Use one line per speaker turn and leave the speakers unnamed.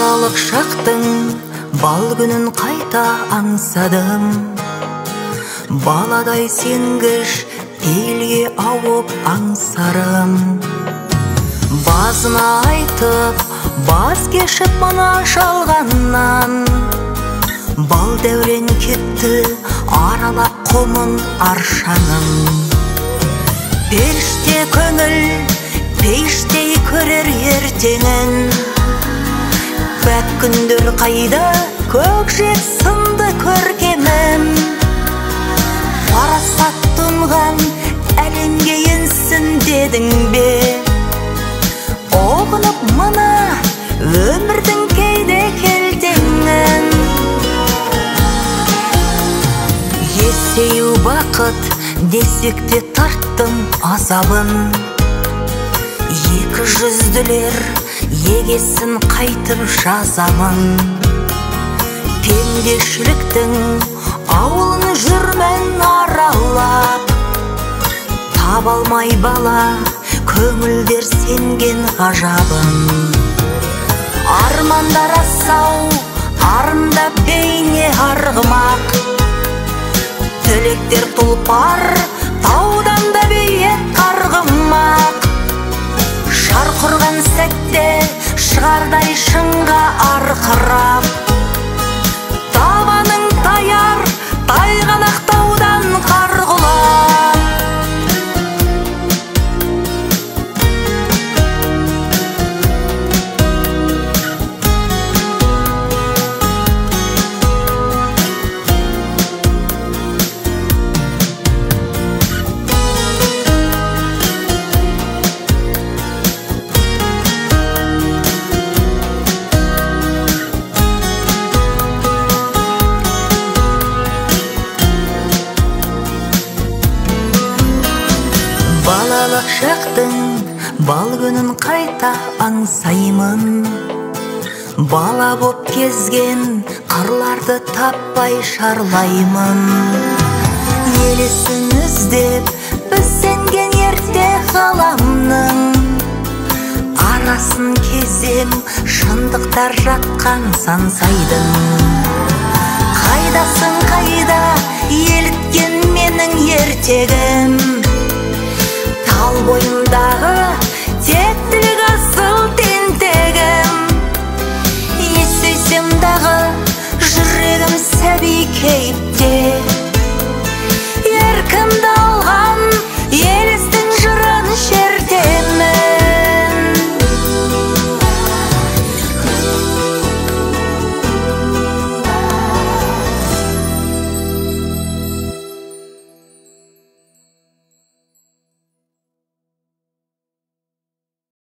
балалық шақтың бал күнін қайта аңсадым. Баладай сенгіш пейілге ауып аңсарым. Базына айтып баз кешіп мына жалғаннан, бал дәурен кетті аралап құмын аршаным. Періште көңіл пештей көрер ертеңін, пәк күндер қайда көкжиек сынды көркемім. Парасат тұнған әлемге енсін дедің бе, оғынып мына өмірдің кейде келтеңін. Есею бақыт десек те тарттым азабын, екі жүзділер егесін қайтып жазамын. Пендешіліктің ауылын жүрмін аралап, таба алмай бала көңілдер сенген ғажабын. Армандар асау, арында бейне арғымақ, тілектер тұлпар, таудан да биік қарғымақ. Шарқ ұрған сәтте шығардай шыңға арқырап, табаның таяр тайғанақ таудан қарғылап. Балалық шақтың бал күнін қайта аңсаймын. Бала боп кезген қырларды таппай шарлаймын. Елесін іздеп біз сенген ерте ғаламның, арасын кезем шындықтар жатқан сансайдың. Қайдасың қайда еліткен менің ертегім, тал бойындағы тектілік